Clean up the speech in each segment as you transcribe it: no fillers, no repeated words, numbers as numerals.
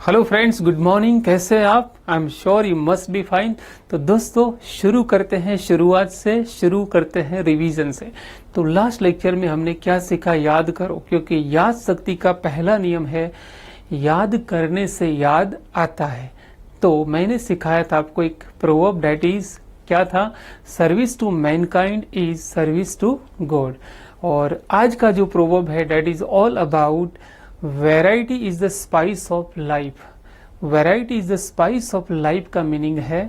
Hello friends, good morning. कैसे हैं आप? I am sure you must be fine. तो दोस्तों शुरू करते हैं, शुरू करते हैं रिवीजन से। तो लास्ट लेक्चर में हमने क्या सीखा, याद करो, क्योंकि याद शक्ति का पहला नियम है याद करने से याद आता है। तो मैंने सिखाया था आपको एक प्रोवर्ब, दैट इज क्या था, service to mankind is service to god. और आज का जो प्रोवर्ब है that is all about variety is the spice of life. Variety is the spice of life का मीनिंग है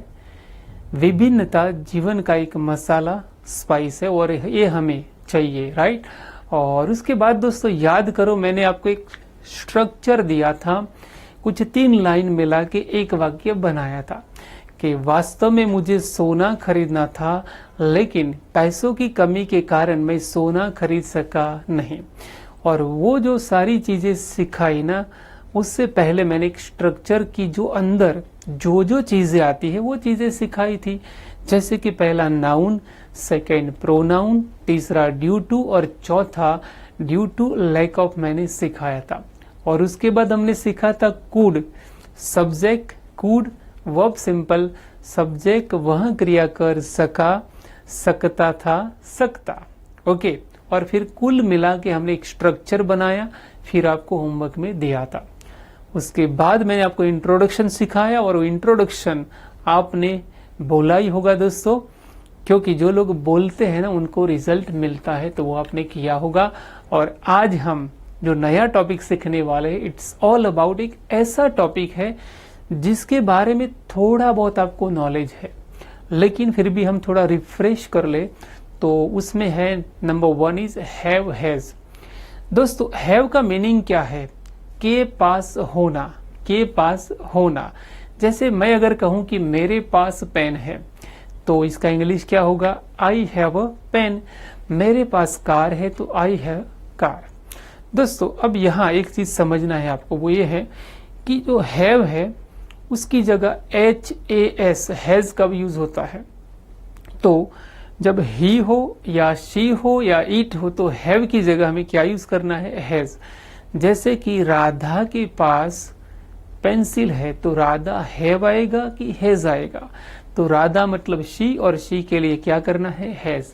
विभिन्नता जीवन का एक मसाला, स्पाइस है, और ये हमें चाहिए, राइट। और उसके बाद दोस्तों याद करो, मैंने आपको एक स्ट्रक्चर दिया था, कुछ 3 लाइन मिला के एक वाक्य बनाया था कि वास्तव में मुझे सोना खरीदना था, लेकिन पैसों की कमी के कारण मैं सोना खरीद सका नहीं। और वो जो सारी चीजें सिखाई ना, उससे पहले मैंने एक स्ट्रक्चर की जो अंदर जो चीजें आती है वो चीजें सिखाई थी। जैसे कि पहला नाउन, सेकंड प्रोनाउन, तीसरा ड्यू टू और चौथा ड्यू टू लैक ऑफ मैंने सिखाया था। और उसके बाद हमने सीखा था could, subject could, verb simple, subject वह क्रिया कर सका, सकता था, सकता, ओके। और फिर कुल मिला के हमने एक स्ट्रक्चर बनाया, फिर आपको होमवर्क में दिया था। उसके बाद मैंने आपको इंट्रोडक्शन सिखाया, और वो इंट्रोडक्शन आपने बोला ही होगा दोस्तों, क्योंकि जो लोग बोलते हैं ना उनको रिजल्ट मिलता है, तो वो आपने किया होगा। और आज हम जो नया टॉपिक सीखने वाले हैं, इट्स ऑल अबाउट एक ऐसा टॉपिक है जिसके बारे में थोड़ा बहुत आपको नॉलेज है, लेकिन फिर भी हम थोड़ा रिफ्रेश कर ले। तो उसमें है नंबर 1 इज हैव हैज। दोस्तों हैव का मीनिंग क्या है, के पास होना, के पास होना। जैसे मैं अगर कहूं कि मेरे पास पेन है, तो इसका इंग्लिश क्या होगा, आई हैव अ पेन। मेरे पास कार है तो आई हैव कार। दोस्तों अब यहाँ एक चीज समझना है आपको, वो ये है कि जो हैव है उसकी जगह HAS, हैज कब यूज होता है, तो जब ही हो या शी हो या इट हो तो हैव की जगह हमें क्या यूज करना है, हैज। जैसे कि राधा के पास पेंसिल है तो राधा हैव आएगा कि हैज आएगा, तो राधा मतलब शी, और शी के लिए क्या करना है, हैज।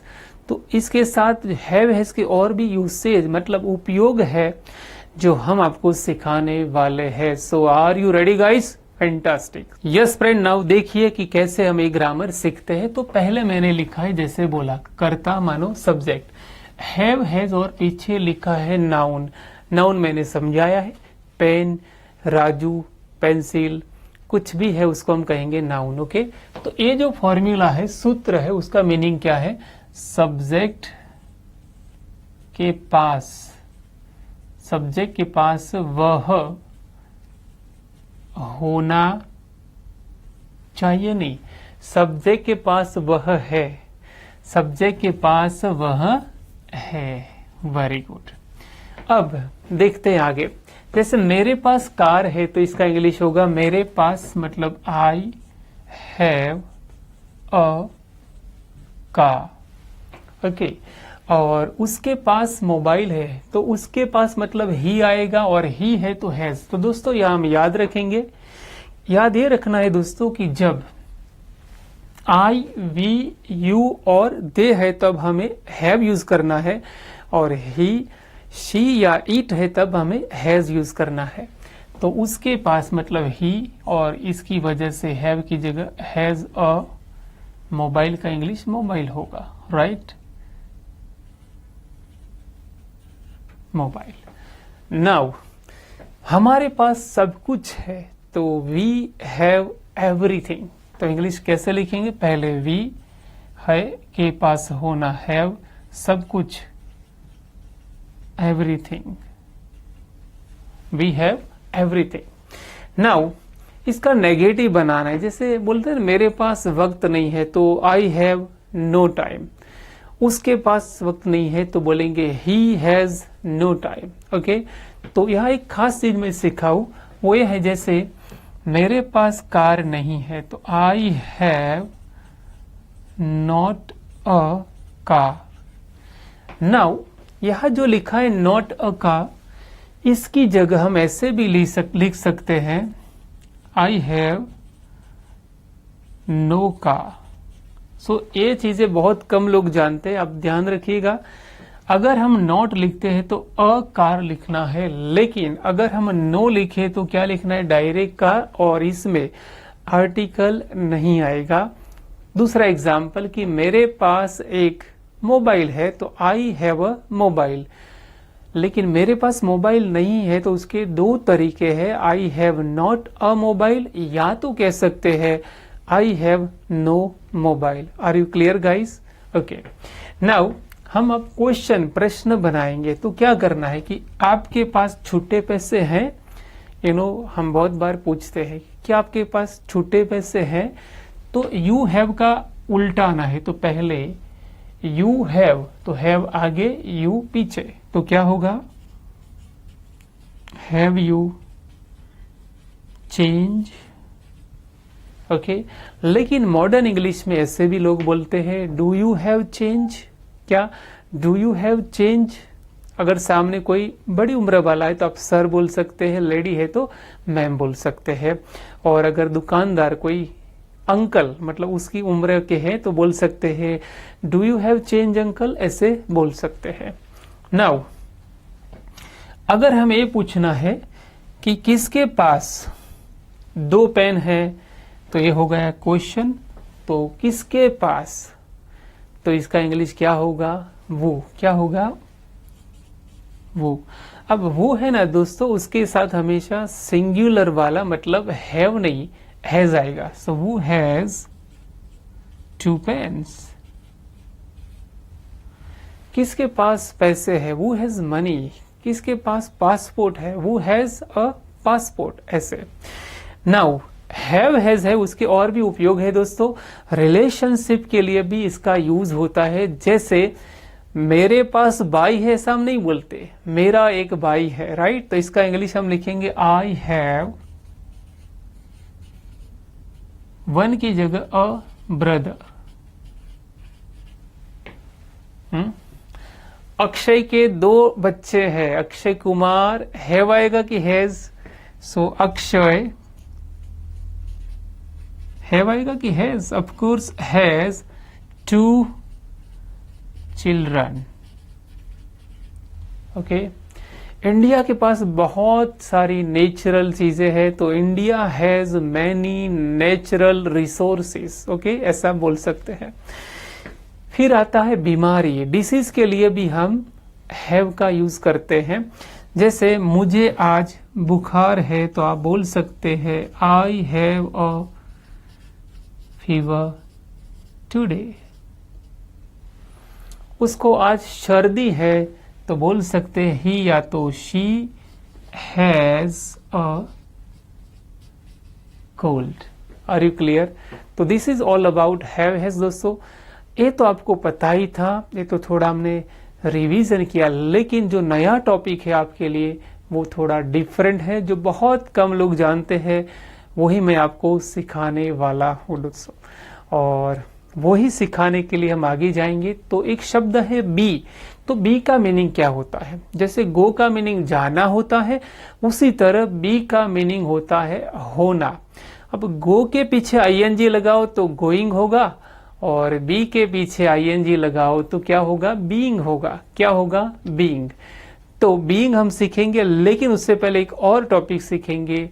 तो इसके साथ हैव हैज के और भी यूसेज मतलब उपयोग है जो हम आपको सिखाने वाले हैं। So are you ready guys? Fantastic. Yes friend, now देखिए कि कैसे हम एक ग्रामर सीखते हैं। तो पहले मैंने लिखा है, जैसे बोला कर्ता मानो सब्जेक्ट, हैव हैज, और पीछे लिखा है नाउन। नाउन मैंने समझाया है, पेन, राजू, पेंसिल, कुछ भी है उसको हम कहेंगे नाउन, ओके। तो ये जो फॉर्मूला है, सूत्र है, उसका मीनिंग क्या है, सब्जेक्ट के पास, सब्जेक्ट के पास वह होना चाहिए, नहीं, सब्जेक्ट के पास वह है, सब्जेक्ट के पास वह है। Very good. अब देखते हैं आगे। जैसे मेरे पास कार है तो इसका इंग्लिश होगा मेरे पास, मतलब I have a car, okay. और उसके पास मोबाइल है तो उसके पास मतलब ही आएगा, और ही है तो हैज। तो दोस्तों यह हम याद रखेंगे। याद ये रखना है दोस्तों कि जब आई, वी, यू और दे है तब हमें हैव यूज करना है, और ही, शी या इट है तब हमें हैज यूज करना है। तो उसके पास मतलब ही, और इसकी वजह से हैव की जगह हैज अ मोबाइल का इंग्लिश मोबाइल होगा, राइट, मोबाइल। नाउ हमारे पास सब कुछ है तो वी हैव एवरीथिंग। तो इंग्लिश कैसे लिखेंगे, पहले वी है, के पास होना, हैव सब कुछ, everything, we have everything. Now इसका नेगेटिव बनाना है। जैसे बोलते हैं मेरे पास वक्त नहीं है तो आई हैव नो टाइम, उसके पास वक्त नहीं है तो बोलेंगे he has no time, okay. तो यहाँ एक खास चीज मैं सिखाऊं, वो ये है, जैसे मेरे पास कार नहीं है तो I have not a car. Now यह जो लिखा है नॉट अ कार, इसकी जगह हम ऐसे भी लिख सकते हैं आई हैव नो कार। सो ये चीजें बहुत कम लोग जानते हैं, आप ध्यान रखिएगा। अगर हम नॉट लिखते हैं तो अ कार लिखना है, लेकिन अगर हम नो लिखे तो क्या लिखना है, डायरेक्ट कार, और इसमें आर्टिकल नहीं आएगा। दूसरा एग्जाम्पल कि मेरे पास एक मोबाइल है तो आई हैव अ मोबाइल, लेकिन मेरे पास मोबाइल नहीं है तो उसके दो तरीके हैं, I have not a mobile, या तो कह सकते हैं I have no mobile. Are you clear guys? Okay, now हम अब क्वेश्चन प्रश्न बनाएंगे। तो क्या करना है कि आपके पास छूटे पैसे हैं, हम बहुत बार पूछते हैं क्या आपके पास छूटे पैसे हैं, तो यू हैव का उल्टा आना है। तो पहले यू हैव, तो हैव आगे, यू पीछे, तो क्या होगा, हैव यू चेंज। ओके, लेकिन मॉडर्न इंग्लिश में ऐसे भी लोग बोलते हैं डू यू हैव चेंज। क्या डू यू हैव चेंज? अगर सामने कोई बड़ी उम्र वाला है तो आप सर बोल सकते हैं, लेडी है तो मैम बोल सकते हैं, और अगर दुकानदार कोई अंकल मतलब उसकी उम्र के हैं तो बोल सकते हैं do you have change uncle, ऐसे बोल सकते हैं। नाउ अगर हमें ये पूछना है कि किसके पास दो पेन है, तो ये हो गया क्वेश्चन। तो किसके पास, तो इसका इंग्लिश क्या होगा, वो, क्या होगा, वो। अब वो है ना दोस्तों, उसके साथ हमेशा सिंगुलर वाला मतलब हैव नहीं, हैज आएगा। सो वो हैज टू पेन्स। किसके पास पैसे है, वो हैज मनी। किसके पास पासपोर्ट है, वो हैज अ पासपोर्ट, ऐसे। नाउ हैव हैज है, उसके और भी उपयोग है दोस्तों। रिलेशनशिप के लिए भी इसका यूज होता है। जैसे मेरे पास भाई है, ऐसा हम नहीं बोलते, मेरा एक भाई है, राइट। तो इसका इंग्लिश हम लिखेंगे आई हैव वन की जगह अ ब्रदर। अक्षय के दो बच्चे हैं, अक्षय कुमार, हैव आएगा कि हैज? सो अक्षय, हैव आएगा कि has? Of course has two children. Okay, India के पास बहुत सारी नेचुरल चीजें हैं, तो India has many natural resources. Okay, ऐसा बोल सकते हैं। फिर आता है बीमारी, डिसीज के लिए भी हम हैव का यूज करते हैं। जैसे मुझे आज बुखार है तो आप बोल सकते हैं I have a fever today. उसको आज सर्दी है तो बोल सकते हैं ही या तो she has a cold. Are you clear? तो this is all about have has दोस्तों। ये तो आपको पता ही था, ये तो थोड़ा हमने रिवीजन किया, लेकिन जो नया टॉपिक है आपके लिए वो थोड़ा डिफरेंट है, जो बहुत कम लोग जानते हैं, वही मैं आपको सिखाने वाला हूँ दोस्तों। और वही सिखाने के लिए हम आगे जाएंगे। तो एक शब्द है बी, तो बी का मीनिंग क्या होता है? जैसे गो का मीनिंग जाना होता है, उसी तरह बी का मीनिंग होता है होना। अब गो के पीछे आईएनजी लगाओ तो गोइंग होगा, और बी के पीछे आईएनजी लगाओ तो क्या होगा? बीइंग होगा। क्या होगा? बीइंग। तो बीइंग हम सीखेंगे, लेकिन उससे पहले एक और टॉपिक सीखेंगे।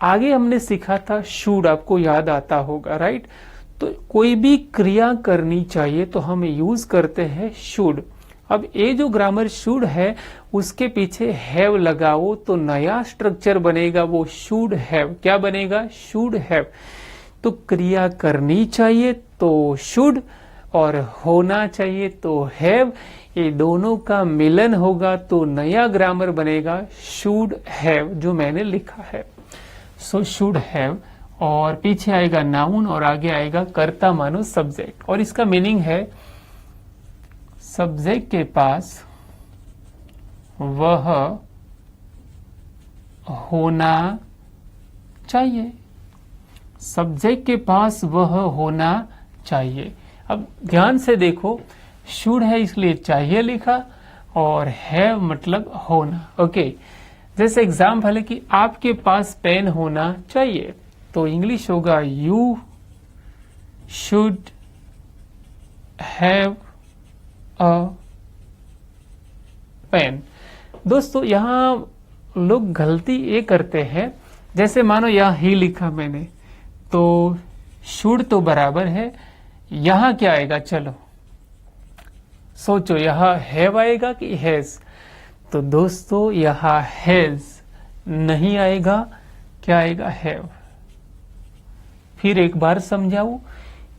आगे हमने सीखा था शुड, आपको याद आता होगा, राइट। तो कोई भी क्रिया करनी चाहिए तो हम यूज करते हैं शुड। अब ये जो ग्रामर शुड है उसके पीछे हैव लगाओ तो नया स्ट्रक्चर बनेगा, वो शुड हैव। क्या बनेगा? Should have. तो क्रिया करनी चाहिए तो शुड, और होना चाहिए तो हैव, ये दोनों का मिलन होगा तो नया ग्रामर बनेगा शुड हैव, जो मैंने लिखा है। सो शुड हैव, और पीछे आएगा नाउन और आगे आएगा कर्ता मानो सब्जेक्ट। और इसका मीनिंग है सब्जेक्ट के पास वह होना चाहिए। सब्जेक्ट के पास वह होना चाहिए। अब ध्यान से देखो, शुड है इसलिए चाहिए लिखा, और हैव मतलब होना। ओके, जैसे एग्जाम्पल है कि आपके पास पेन होना चाहिए, तो इंग्लिश होगा you should have a pen. दोस्तों यहां लोग गलती ये करते हैं, जैसे मानो यहां ही लिखा मैंने, तो शुड तो बराबर है, यहां क्या आएगा, चलो सोचो, यहां हैव आएगा कि हैज। तो दोस्तों यहां हैज नहीं आएगा, क्या आएगा, हैव। फिर एक बार समझाऊं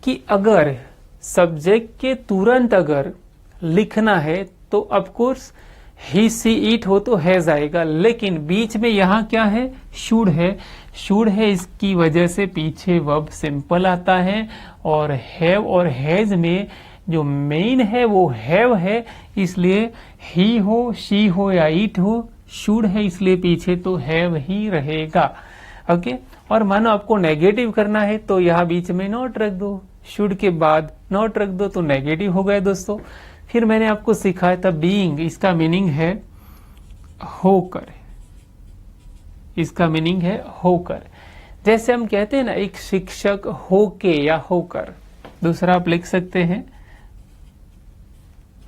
कि अगर सब्जेक्ट के तुरंत अगर लिखना है तो of course he see it हो तो हैज आएगा, लेकिन बीच में यहां क्या है, शुड है। शुड है, इसकी वजह से पीछे वर्ब सिंपल आता है, और हैव और हैज में जो मेन है वो हैव है, इसलिए ही हो, शी हो या इट हो, शुड है इसलिए पीछे तो हैव ही रहेगा। ओके, और मानो आपको नेगेटिव करना है तो यहां बीच में नॉट रख दो, शुड के बाद नॉट रख दो तो नेगेटिव हो गए दोस्तों। फिर मैंने आपको सिखाया था बीइंग, इसका मीनिंग है होकर, इसका मीनिंग है होकर। जैसे हम कहते हैं ना, एक शिक्षक होके या होकर, दूसरा आप लिख सकते हैं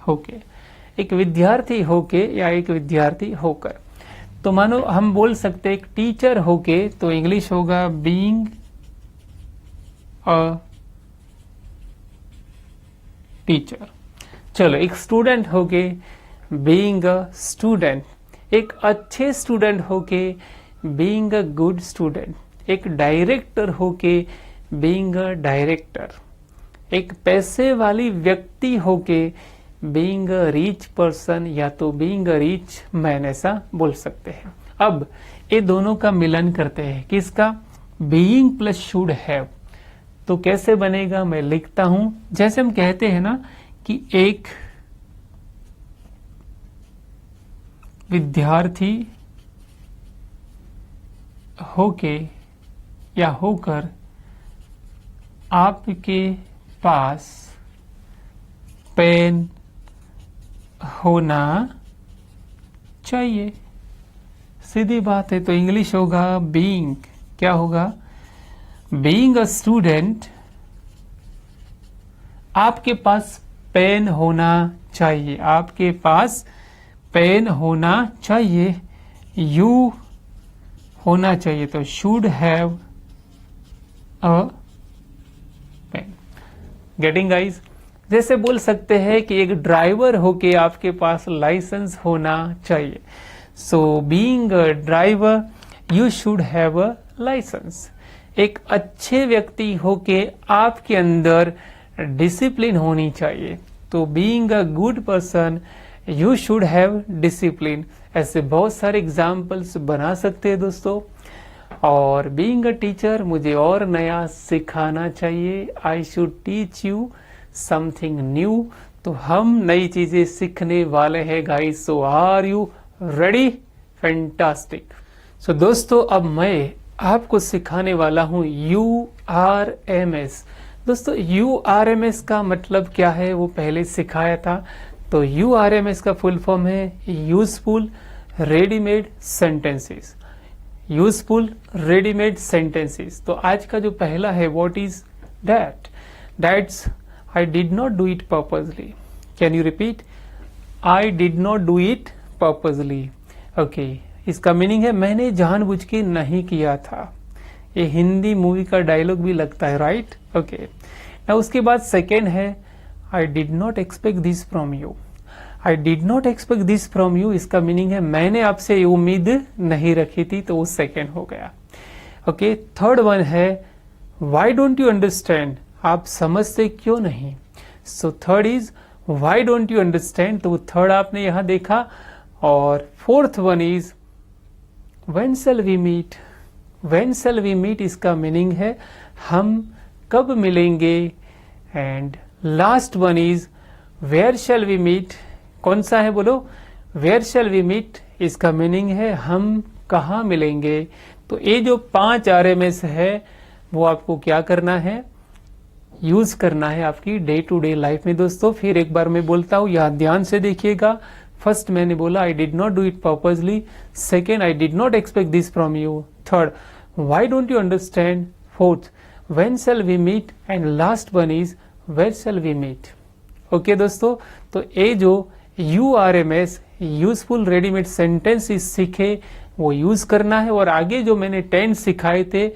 होके, एक विद्यार्थी होके या एक विद्यार्थी होकर। तो मानो हम बोल सकते हैं एक टीचर होके, तो इंग्लिश होगा बीइंग अ टीचर। चलो, एक स्टूडेंट होके बीइंग अ स्टूडेंट, एक अच्छे स्टूडेंट होके बीइंग अ गुड स्टूडेंट, एक डायरेक्टर होके बीइंग अ डायरेक्टर, एक पैसे वाली व्यक्ति होके बीइंग अ रिच पर्सन या तो बीइंग अ रिच मैन, ऐसा बोल सकते हैं। अब ये दोनों का मिलन करते हैं, किसका, बीइंग प्लस शुड हैव। तो कैसे बनेगा, मैं लिखता हूं। जैसे हम कहते हैं ना कि एक विद्यार्थी होके या होकर आपके पास पेन होना चाहिए, सीधी बात है। तो इंग्लिश होगा बीइंग, क्या होगा, बीइंग अ स्टूडेंट, आपके पास पेन होना चाहिए, आपके पास पेन होना चाहिए, यू होना चाहिए, तो should have a pen. Getting guys? जैसे बोल सकते हैं कि एक ड्राइवर होके आपके पास लाइसेंस होना चाहिए, so being a driver you should have a licence. एक अच्छे व्यक्ति होके आपके अंदर डिसिप्लिन होनी चाहिए, तो being a good person you should have discipline. ऐसे बहुत सारे एग्जाम्पल्स बना सकते हैं दोस्तों। और बीइंग अ टीचर, मुझे और नया सिखाना चाहिए, I should teach you something new. तो हम नई चीजें सीखने वाले हैं guys, so are you ready? Fantastic. So दोस्तों, अब मैं आपको सिखाने वाला हूं URMS। दोस्तों URMS का मतलब क्या है वो पहले सिखाया था। तो URMS का फुल फॉर्म है useful readymade sentences, useful readymade sentences. तो आज का जो पहला है, what is that? That's I did not do it purposely. Can you repeat? I did not do it purposely. Okay, इसका मीनिंग है मैंने जानबूझ के नहीं किया था। ये हिंदी मूवी का डायलॉग भी लगता है, राइट? ओके, ना उसके बाद सेकेंड है आई did not expect this from you. I did not expect this from you, इसका मीनिंग है मैंने आपसे ये उम्मीद नहीं रखी थी, तो वो सेकेंड हो गया। ओके, थर्ड वन है वाई डोंट यू अंडरस्टैंड, आप समझते क्यों नहीं। So third is why don't you understand, तो थर्ड आपने यहां देखा। और fourth one is when shall we meet. When shall we meet, इसका मीनिंग है हम कब मिलेंगे। And last one is where shall we meet. कौन सा है बोलो? वेयर शैल वी मीट, इसका मीनिंग है हम कहाँ मिलेंगे। तो ये जो 5 RMS है वो आपको क्या करना है, यूज करना है आपकी डे टू डे लाइफ में दोस्तों। फिर एक बार मैं बोलता हूँ, यहाँ ध्यान से देखिएगा, फर्स्ट मैंने बोला I did not do it purposely, second I did not expect this from you, third why don't you understand, fourth when shall we meet, and last one is where shall we meet. Okay दोस्तों, तो ये जो URMS useful readymade sentences सीखे वो use करना है, और आगे जो मैंने 10 सिखाए थे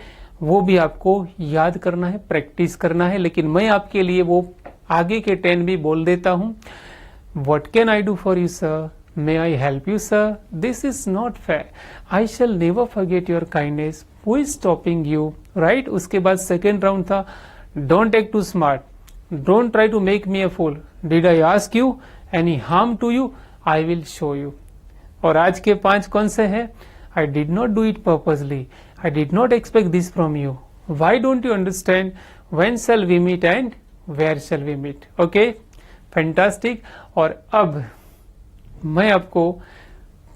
वो भी आपको याद करना है, प्रैक्टिस करना है। लेकिन मैं आपके लिए वो आगे के 10 भी बोल देता हूं। What can I do for you, sir? May I help you, sir? This is not fair. I shall never forget your kindness. Who is stopping you? Right? उसके बाद सेकेंड राउंड था Don't act too smart. Don't try to make me a fool. Did I ask you any harm to you? I will show you. और आज के 5 कौन से हैं? I did not do it purposely. I did not expect this from you. Why don't you understand? When shall we meet and where shall we meet? Okay? Fantastic. और अब मैं आपको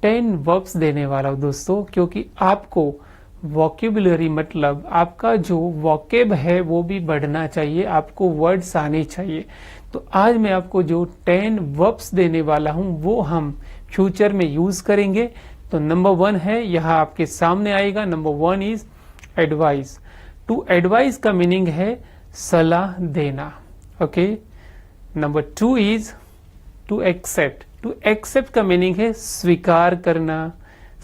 10 वर्ब्स देने वाला हूं दोस्तों, क्योंकि आपको वोकेबुलरी मतलब आपका जो वोकेब है वो भी बढ़ना चाहिए, आपको वर्ड्स आने चाहिए। तो आज मैं आपको जो 10 वर्ब्स देने वाला हूं वो हम फ्यूचर में यूज करेंगे। तो नंबर 1 है, यहां आपके सामने आएगा। Number 1 is advice. To advice का मीनिंग है सलाह देना। Okay. Number 2 is to accept. To accept का मीनिंग है स्वीकार करना,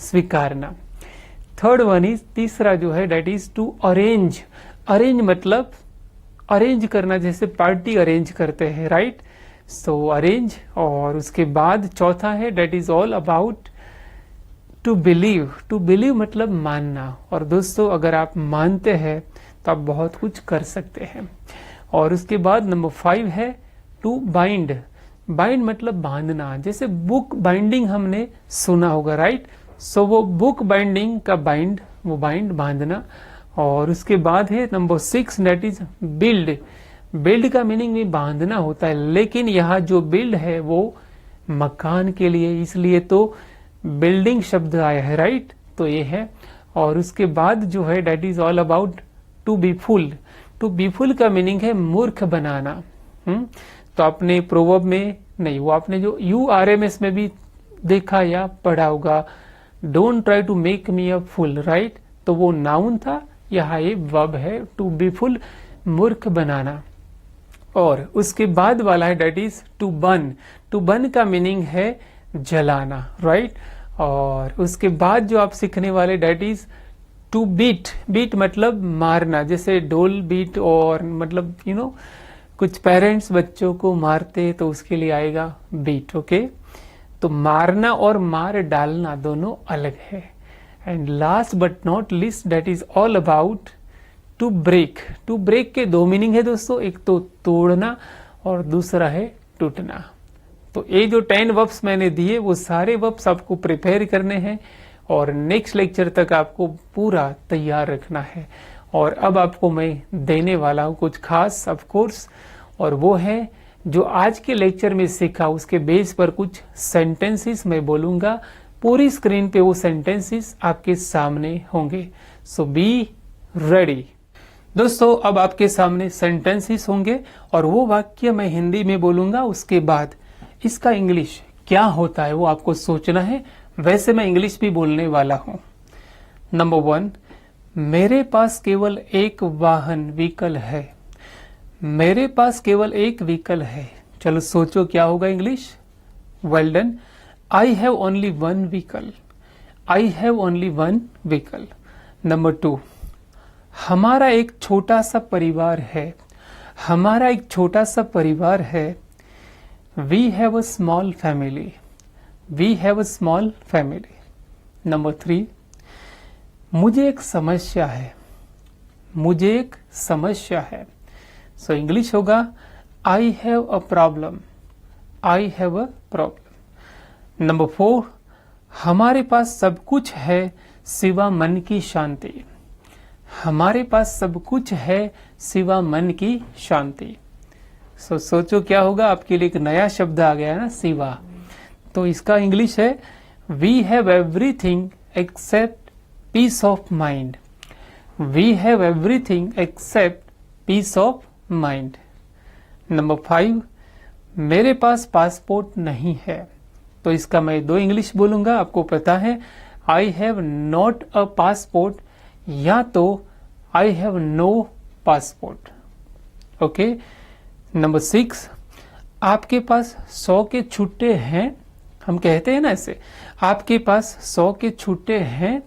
स्वीकारना। थर्ड वन इज, तीसरा जो है that is to arrange. Arrange मतलब अरेंज करना, जैसे पार्टी अरेंज करते हैं, राइट? सो अरेंज। और उसके बाद चौथा है that is all about to believe. To believe मतलब मानना। और दोस्तों अगर आप मानते हैं तो आप बहुत कुछ कर सकते हैं। और उसके बाद नंबर 5 है टू बाइंड। बाइंड मतलब बांधना, जैसे बुक बाइंडिंग हमने सुना होगा, राइट? सो वो बुक बाइंडिंग का बाइंड, वो बाइंड बांधना। और उसके बाद है number 6 that is build. Build का मीनिंग भी बांधना होता है, लेकिन यहाँ जो बिल्ड है वो मकान के लिए, इसलिए तो बिल्डिंग शब्द आया है, राइट? तो ये है। और उसके बाद जो है that is all about to be fool. To be fool का मीनिंग है मूर्ख बनाना। तो आपने प्रोवर्ब में नहीं, वो आपने जो URMS में भी देखा या पढ़ा होगा, don't try to make me a fool, right? तो वो नाउन था, यहाँ ये वर्ब है टू बी फुल, मूर्ख बनाना। और उसके बाद वाला है that is to burn. To burn का मीनिंग है जलाना, राइट? और उसके बाद जो आप सीखने वाले that is to beat. Beat मतलब मारना, जैसे डोल बीट, और मतलब कुछ पेरेंट्स बच्चों को मारते तो उसके लिए आएगा बीट। ओके। तो मारना और मार डालना दोनों अलग है। And last but not least that is all about to break. To break के 2 मीनिंग है दोस्तों, एक तो तोड़ना और दूसरा है टूटना। तो ये जो 10 वर्ब्स मैंने दिए वो सारे वर्ब्स आपको प्रिपेयर करने हैं और नेक्स्ट लेक्चर तक आपको पूरा तैयार रखना है। और अब आपको मैं देने वाला हूँ कुछ खास ऑफ कोर्स, और वो है जो आज के लेक्चर में सीखा उसके बेस पर कुछ सेंटेंसेस मैं बोलूंगा। पूरी स्क्रीन पे वो सेंटेंसेस आपके सामने होंगे। सो बी रेडी। दोस्तों अब आपके सामने सेंटेंसेस होंगे और वो वाक्य मैं हिंदी में बोलूंगा, उसके बाद इसका इंग्लिश क्या होता है वो आपको सोचना है। वैसे मैं इंग्लिश भी बोलने वाला हूं। नंबर 1, मेरे पास केवल एक वाहन व्हीकल है। मेरे पास केवल एक व्हीकल है। चलो सोचो क्या होगा English. Well done. I have only one vehicle. I have only one vehicle. Number 2, हमारा एक छोटा सा परिवार है। हमारा एक छोटा सा परिवार है। We have a small family. We have a small family. Number 3, मुझे एक समस्या है। मुझे एक समस्या है। सो इंग्लिश होगा I have a problem. I have a problem. Number 4, हमारे पास सब कुछ है सिवा मन की शांति। हमारे पास सब कुछ है सिवा मन की शांति। सो सोचो क्या होगा। आपके लिए एक नया शब्द आ गया ना, सिवा। तो इसका इंग्लिश है we have everything except peace of mind. We have everything except peace of mind. Number 5, मेरे पास पासपोर्ट नहीं है। तो इसका मैं दो इंग्लिश बोलूंगा, आपको पता है। I have not a passport या तो I have no passport. Okay. Number 6, आपके पास 100 के छुट्टे हैं, हम कहते हैं ना ऐसे, आपके पास 100 के छुट्टे हैं।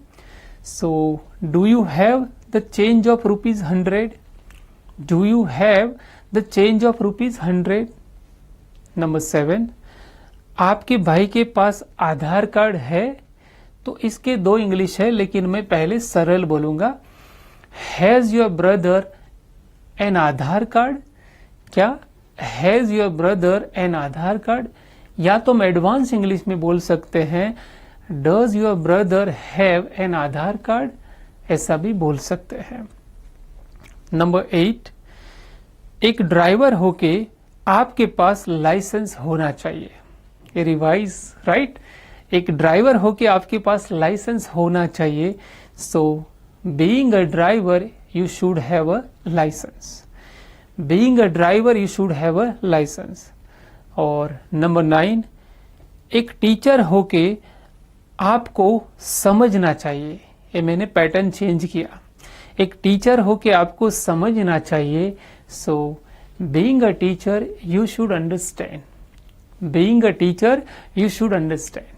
So do you have the change of ₹100? Do you have the change of ₹100? Number 7, आपके भाई के पास आधार कार्ड है, तो इसके दो इंग्लिश है, लेकिन मैं पहले सरल बोलूंगा। Has your brother an Aadhaar card? क्या has your brother an Aadhaar card? या तो हम एडवांस इंग्लिश में बोल सकते हैं does your brother have an Aadhaar card, ऐसा भी बोल सकते हैं। नंबर 8, एक ड्राइवर होके आपके पास लाइसेंस होना चाहिए। ये रिवाइज, राइट? एक ड्राइवर होके आपके पास लाइसेंस होना चाहिए। So being a driver you should have a licence. Being a driver you should have a licence. और नंबर 9, एक टीचर होके आपको समझना चाहिए। ये मैंने पैटर्न चेंज किया। एक टीचर होके आपको समझना चाहिए। So being a teacher you should understand. Being a teacher you should understand.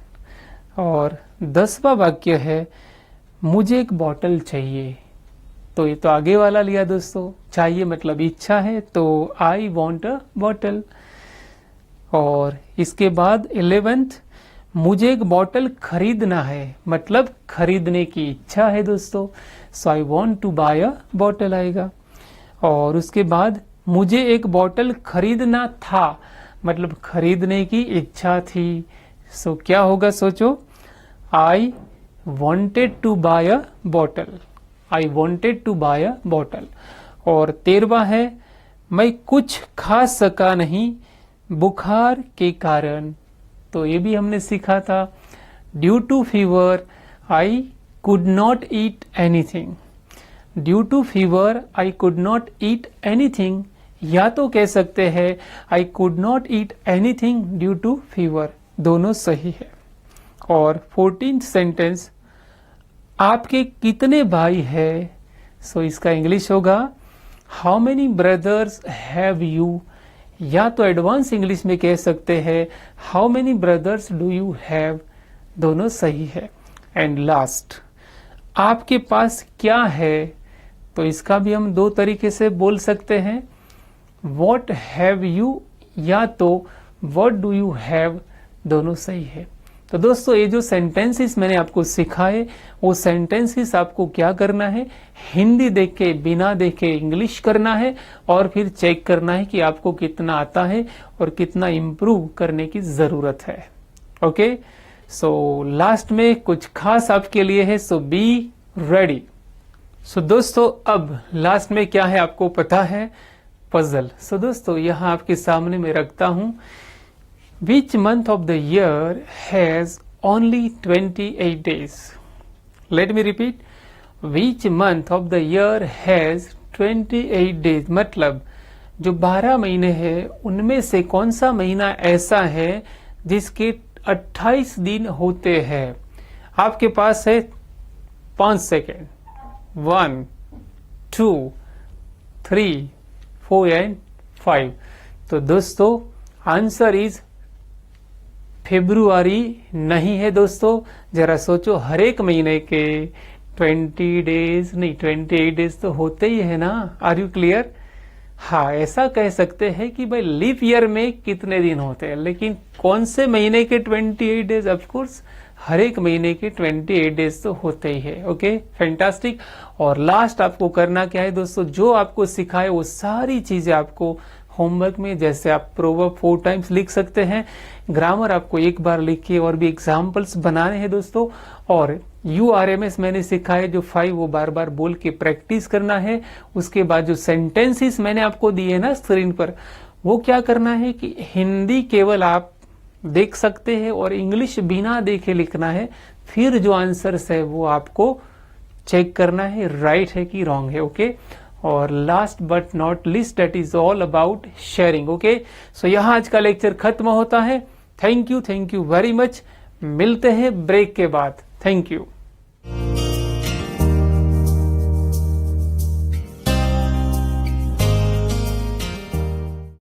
और 10वां वाक्य है मुझे एक बॉटल चाहिए। तो ये तो आगे वाला लिया दोस्तों, चाहिए मतलब इच्छा है, तो आई वॉन्ट अ बॉटल। और इसके बाद 11th, मुझे एक बॉटल खरीदना है, मतलब खरीदने की इच्छा है दोस्तों। So I want to buy a bottle आएगा। और उसके बाद मुझे एक बॉटल खरीदना था, मतलब खरीदने की इच्छा थी। सो क्या होगा सोचो, I wanted to buy a bottle. I wanted to buy a bottle. और 13वां है मैं कुछ खा सका नहीं बुखार के कारण। तो ये भी हमने सीखा था, due to fever I could not eat anything. Due to fever I could not eat anything, या तो कह सकते हैं I could not eat anything due to fever, दोनों सही है। और 14th सेंटेंस, आपके कितने भाई है? सो इसका इंग्लिश होगा how many brothers have you, या तो एडवांस इंग्लिश में कह सकते हैं how many brothers do you have, दोनों सही है। एंड लास्ट, आपके पास क्या है? तो इसका भी हम दो तरीके से बोल सकते हैं, व्हाट हैव यू या तो व्हाट डू यू हैव, दोनों सही है। तो दोस्तों ये जो सेंटेंसेस मैंने आपको सिखाए, वो सेंटेंसेस आपको क्या करना है, हिंदी देख के, बिना देखे इंग्लिश करना है, और फिर चेक करना है कि आपको कितना आता है और कितना इम्प्रूव करने की जरूरत है। ओके, सो लास्ट में कुछ खास आपके लिए है, सो बी रेडी। सो दोस्तों अब लास्ट में क्या है आपको पता है, पजल। सो दोस्तों यहाँ आपके सामने मैं रखता हूं, Which month of the year has only 28 days? Let me repeat. Which month of the year has 28 days? मतलब जो 12 महीने हैं उनमें से कौन सा महीना ऐसा है जिसके 28 दिन होते हैं? आपके पास है 5 सेकेंड, 1, 2, 3, 4 एंड 5। तो दोस्तों आंसर इज फेब्रुआरी नहीं है दोस्तों। जरा सोचो, हर एक महीने के 20 डेज नहीं 28 डेज तो होते ही है ना। Are you clear? हाँ, ऐसा कह सकते हैं कि भाई लीप ईयर में कितने दिन होते हैं, लेकिन कौन से महीने के 28 डेज? ऑफ कोर्स हर एक महीने के 28 डेज तो होते ही है। Okay, fantastic. और लास्ट आपको करना क्या है दोस्तों, जो आपको सिखाए वो सारी चीजें आपको होमवर्क में, जैसे आप प्रोवर्ब 4 टाइम्स लिख सकते हैं, ग्रामर आपको एक बार लिखिए, और भी एग्जाम्पल्स बनाने हैं दोस्तों। और URMS मैंने सिखाए जो 5, वो बार बार बोल के प्रैक्टिस करना है। उसके बाद जो सेंटेंसेस मैंने आपको दिए ना स्क्रीन पर, वो क्या करना है कि हिंदी केवल आप देख सकते हैं और इंग्लिश बिना देखे लिखना है। फिर जो आंसर्स है वो आपको चेक करना है राइट है कि रॉन्ग है। ओके, और last but not least, that is all about sharing. Okay, so यहाँ आज का लेक्चर खत्म होता है। Thank you very much. मिलते हैं ब्रेक के बाद। Thank you.